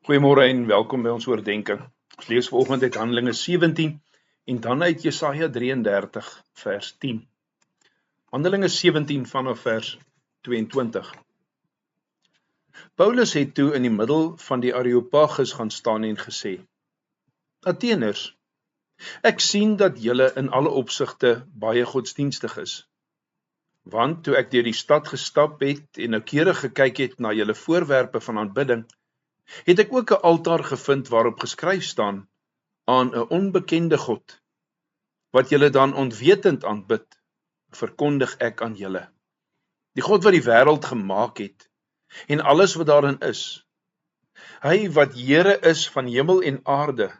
Goeiemôre en welkom by ons oordeenking. Ons lees vanoggend uit Handelinge 17 en dan uit Jesaja 33 vers 10. Handelinge 17 vanaf vers 22. Paulus het toe in die middel van die Areopagus gaan staan en gesê: Atheners, ek sien dat julle in alle opsigte baie godsdienstig is. Want toe ek deur die stad gestap het en noukeurig gekyk het na julle voorwerpe van aanbidding, het ek ook 'n altaar gevind waarop geskryf staan: aan 'n onbekende God, wat julle dan onwetend aanbid, verkondig ek aan julle. Die God wat die wêreld gemaak het, en alles wat daarin is. Hy wat Here is van hemel en aarde,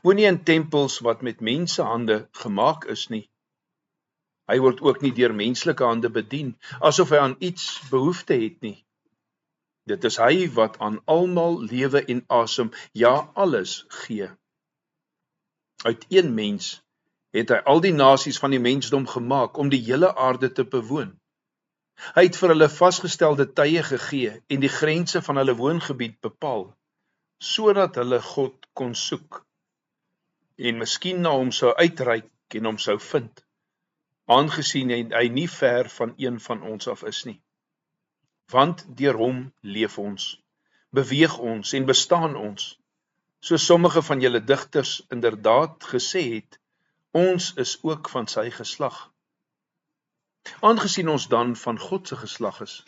woon nie in tempels wat met mensehande gemaak is nie. Hy word ook nie deur menslike hande bedien, asof hy aan iets behoefte het nie. Dit is hy wat aan almal lewe en asem, ja alles gee. Uit een mens het hy al die nasies van die mensdom gemaak om die hele aarde te bewoon. Hy het vir hulle vasgestelde tye gegee en die grense van hulle woongebied bepaal, sodat hulle God kon soek en miskien na hom sou uitreik en hom sou vind, aangesien hy nie ver van een van ons af is nie. Want deur hom leef ons, beweeg ons en bestaan ons, so sommige van julle digters inderdaad gesê het, ons is ook van sy geslag. Aangesien ons dan van God se geslag is,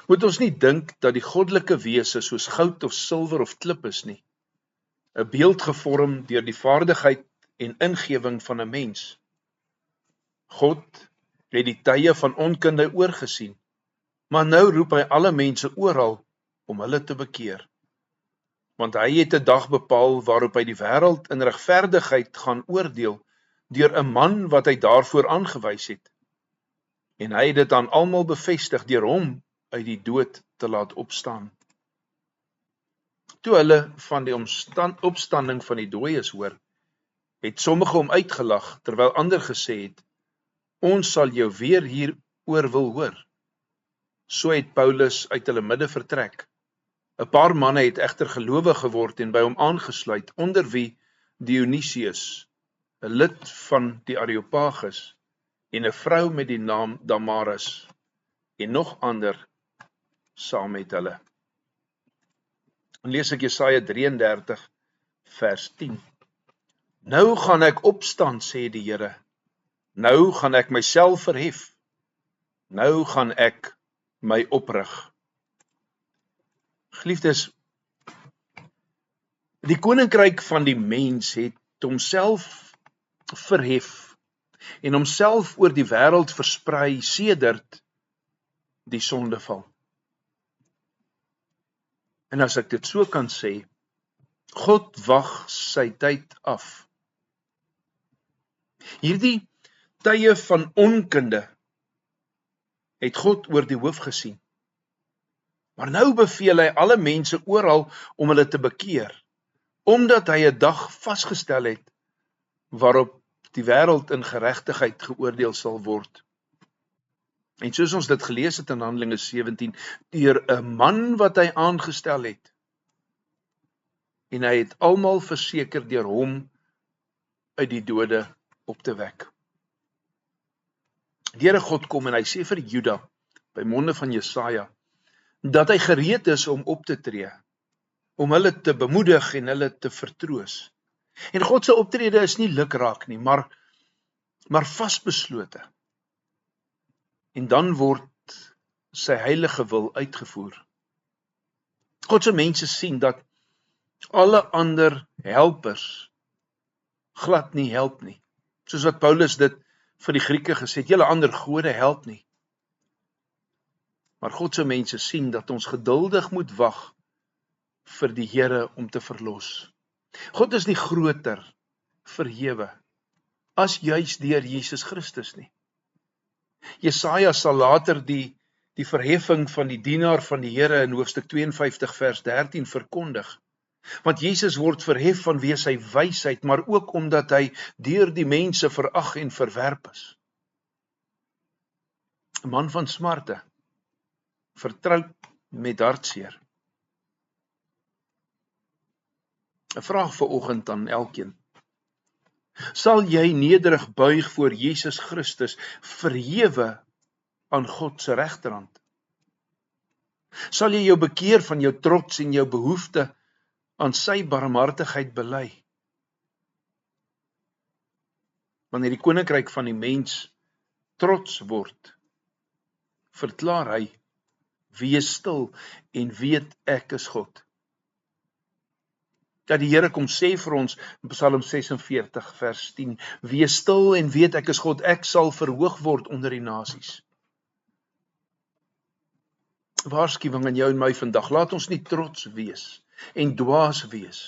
moet ons nie dink dat die goddelike wese soos goud of silwer of klip is nie, 'n beeld gevorm deur die vaardigheid en ingewing van 'n mens. God het die tye van onkunde oorgesien, maar nou roep hy alle mense oral om hulle te bekeer. Want hy het 'n dag bepaal waarop hy die wêreld in regverdigheid gaan oordeel deur 'n man wat hy daarvoor aangewys het. En hy het dit aan almal bevestig deur hom uit die dood te laat opstaan. Toe hulle van die opstanding van die dooies hoor, het sommige hom uitgelag, terwyl ander gesê het, ons sal jou weer hieroor wil hoor. So het Paulus uit hulle midde vertrek. 'n Paar manne het egter gelowig geword en by hom aangesluit, onder wie Dionysius, 'n lid van die Areopagus, en 'n vrou met die naam Damaris, en nog ander saam met hulle. En lees ek Jesaja 33 vers 10. Nou gaan ek opstaan, sê die Here. Nou gaan ek myself verhef. Nou gaan ek my oprig. Geliefdes, die koninkryk van die mens het homself verhef en homself oor die wêreld versprei sedert die sondeval. En as ek dit so kan sê, God wag sy tyd af. Hierdie tye van onkunde het God oor die hoof gesien. Maar nou beveel hy alle mense oral om hulle te bekeer, omdat hy 'n dag vasgestel het waarop die wêreld in geregtigheid geoordeel sal word. En soos ons dit gelees het in Handelinge 17, deur 'n man wat hy aangestel het. En hy het almal verseker deur hom uit die dode op te wek. Die Here God kom en hy sê vir Juda, by monde van Jesaja, dat hy gereed is om op te tree, om hulle te bemoedig en hulle te vertroos. En God se optrede is nie lukraak nie, maar vasbeslote. En dan word sy heilige wil uitgevoer. God se mense sien dat alle ander helpers glad nie help nie. Soos wat Paulus dit vir die Grieke gesê het, julle ander gode help nie. Maar God se mense sien dat ons geduldig moet wag vir die Here om te verlos. God is nie groter verhewe as juis deur Jesus Christus nie. Jesaja sal later die verheffing van die dienaar van die Here in hoofstuk 52 vers 13 verkondig. Want Jesus word verhef vanweë sy wysheid, maar ook omdat hy deur die mense verag en verwerp is. 'n Man van smarte, vertroud met hartseer. 'n vraag vanoggend aan elkeen. Sal jy nederig buig voor Jesus Christus, verhewe aan God se regterhand? Sal jy jou bekeer van jou trots en jou behoefte aan sy barmhartigheid bely? Wanneer die koninkryk van die mens trots word, verklaar hy, wees stil en weet ek is God. Dat die Here kom sê vir ons in Psalm 46 vers 10, wees stil en weet ek is God, ek sal verhoog word onder die nasies. Waarskuwing aan jou en my vandag, laat ons nie trots wees en dwaas wees,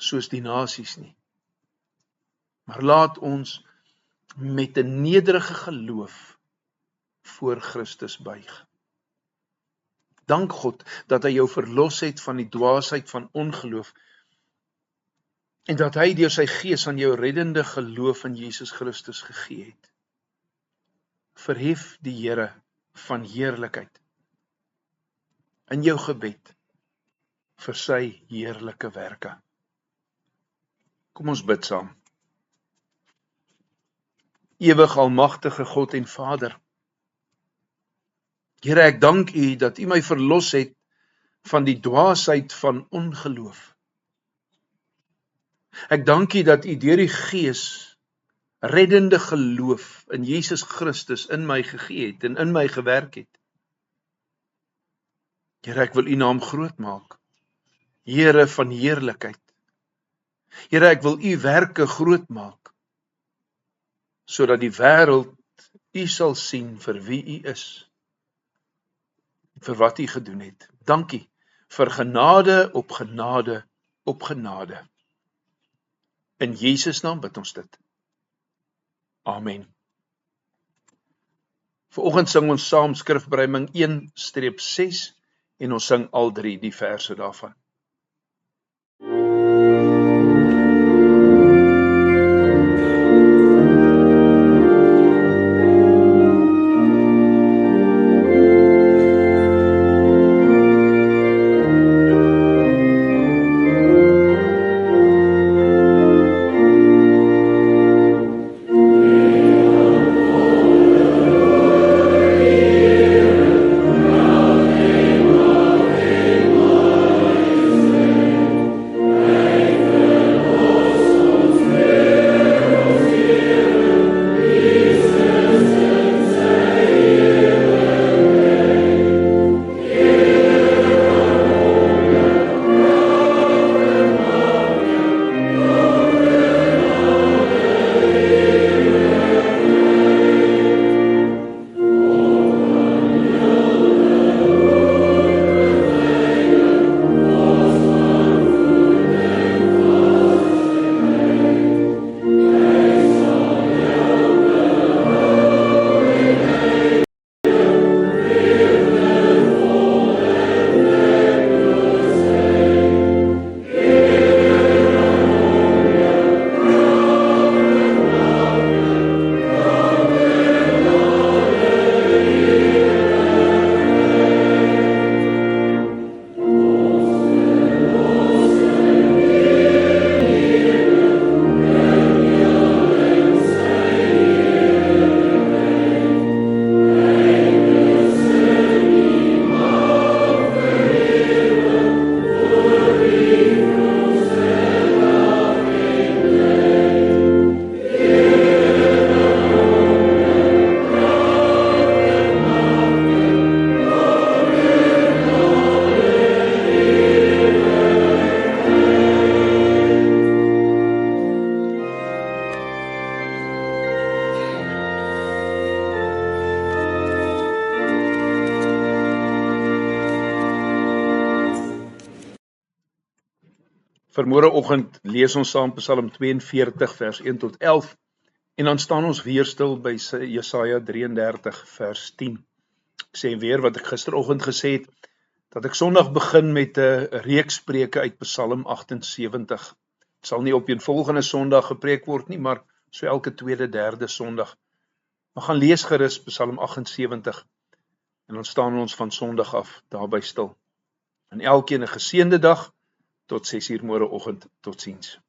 soos die nasies nie. Maar laat ons met 'n nederige geloof voor Christus buig. Dank God dat hy jou verlos het van die dwaasheid van ongeloof en dat hy deur sy gees aan jou reddende geloof in Jesus Christus gegee het. Verhef die Here van heerlikheid in jou gebed vir sy heerlike werke. Kom ons bid saam. Ewig almagtige God en Vader, Here, ek dank U dat U my verlos het van die dwaasheid van ongeloof. Ek dank U dat U deur die Gees reddende geloof in Jesus Christus in my gegee het en in my gewerk het. Here, ek wil U naam groot maak, Here van heerlikheid. Here, ek wil U werke groot maak, sodat die wêreld U sal sien vir wie U is, vir wat U gedoen het. Dankie vir genade op genade op genade. In Jesus naam bid ons dit. Amen. Vanoggend sing ons saam skrifbereiming 1-6 en ons sing al 3 die verse daarvan. Vanmôreoggend lees ons saam Psalm 42 vers 1 tot 11 en dan staan ons weer stil by Jesaja 33 vers 10. Ek sê weer wat ek gisteroggend gesê het, dat ek Sondag begin met 'n reeks preke uit Psalm 78. Het sal nie op een volgende Sondag gepreek word nie, maar so elke tweede, derde Sondag. Maar gaan lees gerus Psalm 78 en dan staan ons van Sondag af daarby stil. En elkeen 'n geseënde dag tot 6:00 môreoggend. Totsiens.